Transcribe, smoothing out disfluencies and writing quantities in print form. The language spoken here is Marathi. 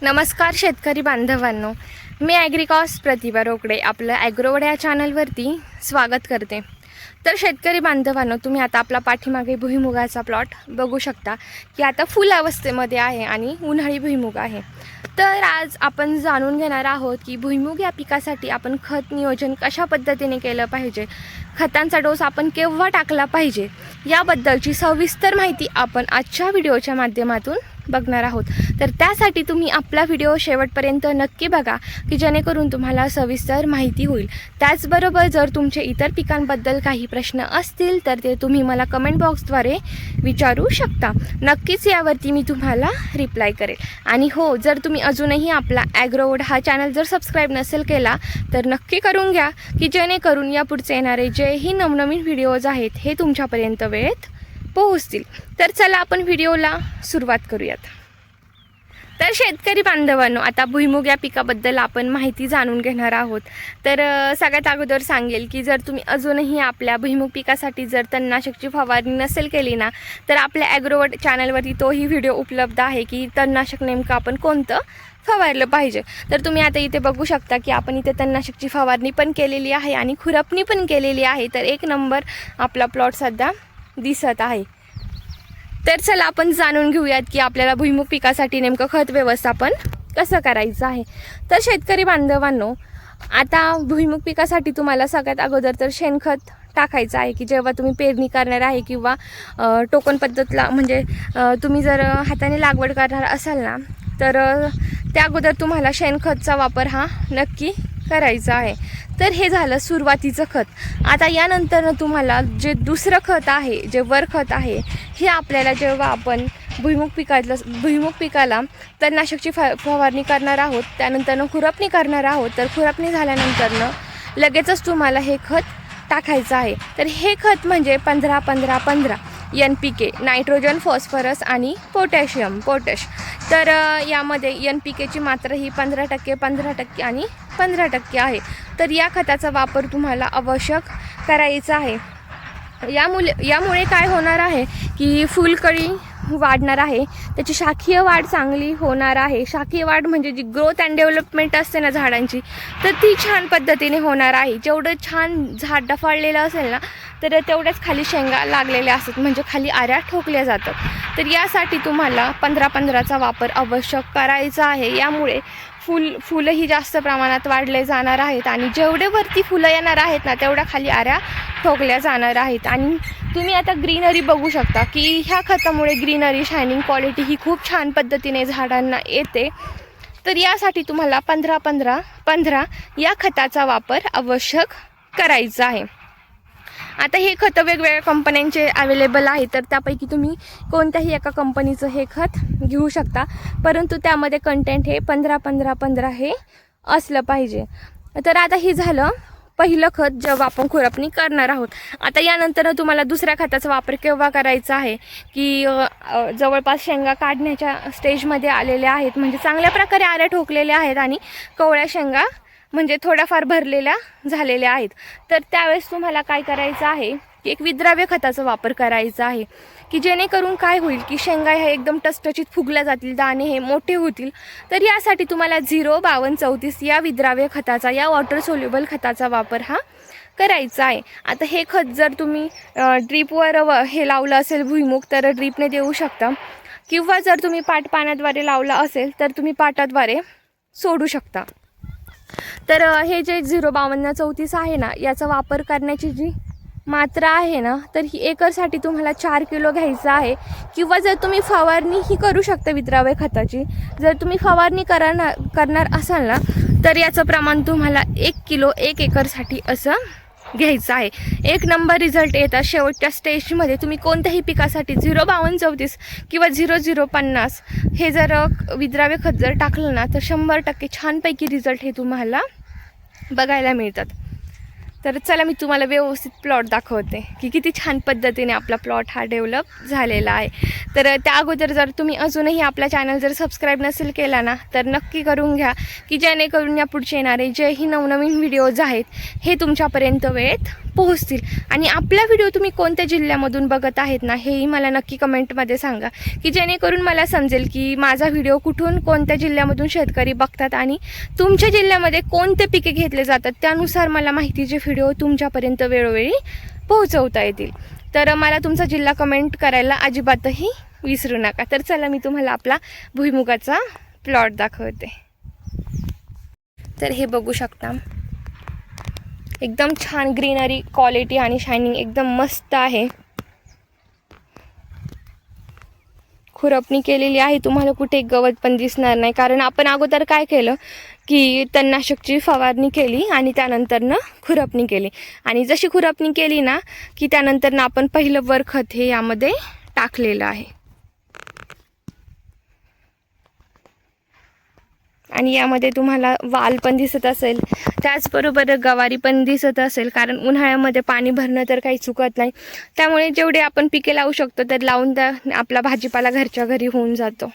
नमस्कार शेतकरी बांधवांनो, मी ॲग्रिकॉस प्रतिभा रोकडे आपलं ॲग्रोवड या चॅनलवरती स्वागत करते। तर शेतकरी बांधवांनो, तुम्ही आता आपला पाठीमागे भुईमुगाचा प्लॉट बघू शकता की आता फुल अवस्थेमध्ये आहे आणि उन्हाळी भुईमुग आहे। तर आज आपण जाणून घेणार आहोत की भुईमुग या पिकासाठी आपण खत नियोजन कशा पद्धतीने केलं पाहिजे, खतांचा डोस आपण केव्हा टाकला पाहिजे, याबद्दलची सविस्तर माहिती आपण आजच्या व्हिडिओच्या माध्यमातून बघणार आहोत। तर त्यासाठी तुम्ही आपला व्हिडिओ शेवटपर्यंत नक्की बघा की जेणेकरून तुम्हाला सविस्तर माहिती होईल। त्याचबरोबर जर तुमचे इतर पिकांबद्दल काही प्रश्न असतील तर ते तुम्ही मला कमेंट बॉक्सद्वारे विचारू शकता। नक्कीच यावरती मी तुम्हाला रिप्लाय करेल। आणि हो, जर तुम्ही अजूनही आपला ॲग्रोवड हा चॅनल जर सबस्क्राईब नसेल केला तर नक्की करून घ्या की जेणेकरून यापुढचे येणारे जेही नवनवीन व्हिडिओज आहेत हे तुमच्यापर्यंत वेळेत पोहोचतील। तर चला आपण व्हिडिओला सुरुवात करूयात। तर शेतकरी बांधवांनो, आता भुईमुग या पिकाबद्दल आपण माहिती जाणून घेणार आहोत। तर सगळ्यात अगोदर सांगेल की जर तुम्ही अजूनही आपल्या भुईमुग पिकासाठी जर तणनाशकची फवारणी नसेल केली ना, तर आपल्या ॲग्रोवड चॅनलवरती तोही व्हिडिओ उपलब्ध आहे की तणनाशक नेमकं आपण कोणतं फवारलं पाहिजे। तर तुम्ही आता इथे बघू शकता की आपण इथे तणनाशकची फवारणी पण केलेली आहे आणि खुरपणी पण केलेली आहे। तर एक नंबर आपला प्लॉट सध्या दिसत आहे। तर चला आपण जाणून घेऊयात की आपल्याला भुईमुग पिकासाठी नेमकं खत व्यवस्थापन कसं करायचं आहे। तर शेतकरी बांधवांनो, आता भुईमुग पिकासाठी तुम्हाला सगळ्यात अगोदर तर शेणखत टाकायचं आहे की जेव्हा तुम्ही पेरणी करणार आहे किंवा टोकन पद्धतला म्हणजे तुम्ही जर हाताने लागवड करणार असाल ना, तर त्या अगोदर तुम्हाला शेणखतचा वापर हा नक्की करायचा आहे। तर हे झालं सुरुवातीचं खत। आता यानंतर तुम्हाला जे दुसरं खत आहे, जे वर खत आहे, हे आपल्याला जेव्हा आपण भुईमुग पिकाला तणनाशकची फवारणी करणार आहोत, त्यानंतर खुरपणी करणार आहोत, तर खुरपणी झाल्यानंतर लगेचच तुम्हाला हे खत टाकायचं आहे। तर हे खत म्हणजे 15-15-15 NPK, नायट्रोजन, फॉस्फरस आणि पोटॅश। तर यामध्ये NPKची मात्रा ही 15%, 15% आणि 15% आहे। तर या खताचा वापर तुम्हाला आवश्यक करायचा आहे। यामुळे काय होणार आहे की फुलकळी वाढणार आहे, त्याची शाखीय वाढ चांगली होणार आहे। शाखीय वाढ म्हणजे जी ग्रोथ अँड डेव्हलपमेंट असते ना झाडांची, तर ती छान पद्धतीने होणार आहे। जेवढं छान झाड डफाळलेलं असेल ना, तर तेवढ्याच खाली शेंगा लागलेल्या असतात, म्हणजे खाली आऱ्या ठोकल्या जातात। तर यासाठी तुम्हाला 15-15चा वापर आवश्यक करायचा आहे। यामुळे फुलंही जास्त प्रमाणात वाढले जाणार आहेत आणि जेवढे वरती फुलं येणार आहेत ना, तेवढ्या खाली आऱ्या ठोकल्या जाणार आहेत। आणि तुम्ही आता ग्रीनरी बघू शकता की ह्या खतामुळे ग्रीनरी, शायनिंग क्वालिटी ही खूप छान पद्धतीने झाडांना येते। तर यासाठी तुम्हाला 15-15-15 या खताचा वापर आवश्यक करायचा आहे। आता हे खतं वेगवेगळ्या कंपन्यांचे अवेलेबल आहे, तर त्यापैकी तुम्ही कोणत्याही एका कंपनीचं हे खत घेऊ शकता, परंतु त्यामध्ये कंटेंट हे 15-15-15 हे असलं पाहिजे। तर आता हे झालं पहिलं खत जेव्हा आपण खुरपणी करणार आहोत। आता यानंतर तुम्हाला दुसऱ्या खताचा वापर केव्हा करायचा आहे की जवळपास शेंगा काढण्याच्या स्टेजमध्ये आलेल्या आहेत, म्हणजे चांगल्या प्रकारे आऱ्या ठोकलेल्या आहेत आणि कवळ्या शेंगा म्हणजे थोड्याफार भरलेल्या झालेल्या आहेत। तर त्यावेळेस तुम्हाला काय करायचं आहे की एक विद्राव्य खताचा वापर करायचा आहे की जेणेकरून काय होईल की शेंगा ह्या एकदम टचटचीत फुगल्या जातील, दाणे हे मोठे होतील। तर यासाठी तुम्हाला 0-52-34 या विद्राव्य खताचा, या वॉटर सोल्युबल खताचा वापर हा करायचा आहे। आता हे खत जर तुम्ही ड्रीपवर हे लावलं असेल भुईमुग, तर ड्रीपने देऊ शकता, किंवा जर तुम्ही पाण्याद्वारे लावला असेल तर तुम्ही पाटाद्वारे सोडू शकता। तर हे जे 0-52-34 आहे ना, याचा वापर करण्याची जी मात्रा आहे ना, तर ही एकरसाठी तुम्हाला 4 किलो घ्यायचं आहे। किंवा जर तुम्ही फवारणी ही करू शकता विद्राव्य खताची, जर तुम्ही फवारणी करणार असाल ना, तर याचं प्रमाण तुम्हाला 1 किलो 1 एकरसाठी असं घ्यायचं आहे। एक नंबर रिझल्ट येतात शेवटच्या स्टेजमध्ये। तुम्ही कोणत्याही पिकासाठी 0-52-34 किंवा 0-0-50 हे जर विद्राव्य खत जर टाकलं ना, तर 100% छानपैकी रिझल्ट हे तुम्हाला बघायला मिळतात। तर चला मी तुम्हाला व्यवस्थित प्लॉट दाखवते की किती छान पद्धतीने आपला प्लॉट हा डेव्हलप झालेला आहे। तर त्या अगोदर जर तुम्ही अजूनही आपला चॅनल जर सबस्क्राईब नसेल केला ना, तर नक्की करून घ्या की जेणेकरून या पुढचे येणारे जेही नवनवीन व्हिडिओज आहेत हे तुमच्यापर्यंत वेळेत पोहोचतील. आणि आपला व्हिडिओ तुम्ही कोणत्या जिल्ह्यामधून बघत आहेत ना, हेही मला नक्की कमेंटमध्ये सांगा, की जेणेकरून मला समजेल की माझा व्हिडिओ कुठून कोणत्या जिल्ह्यामधून शेतकरी बघतात आणि तुमच्या जिल्ह्यामध्ये कोणते पिके घेतले जातात, त्यानुसार मला माहितीचे व्हिडिओ तुमच्यापर्यंत वेळोवेळी पोहोचवता येतील. तर मला तुमचा जिल्हा कमेंट करायला अजिबातही विसरू नका. तर चला मी तुम्हाला आपला भुईमुगाचा प्लॉट दाखवते. तर हे बघू शकता, एकदम छान ग्रीनरी, क्वालिटी आणि शायनिंग एकदम मस्त आहे. खुरपणी केलेली आहे, तुम्हाला कुठे गवत पण दिसणार नाही, कारण आपण अगोदर काय केलं की तणनाशकची फवारणी केली आणि त्यानंतरनं खुरपणी केली. आणि जशी खुरपणी केली ना की त्यानंतरनं आपण पहिलं वरखत हे यामध्ये टाकलेलं आहे. आणि यामध्ये तुम्हाला वाल पण दिसत असेल, त्याचबरोबर गवारी पण दिसत असेल, कारण उन्हाळ्यामध्ये पाणी भरणं तर काही चुकत नाही. त्यामुळे जेवढे आपण पिके लावू शकतो तर लावून आपला भाजीपाला घरच्या घरी होऊन जातो.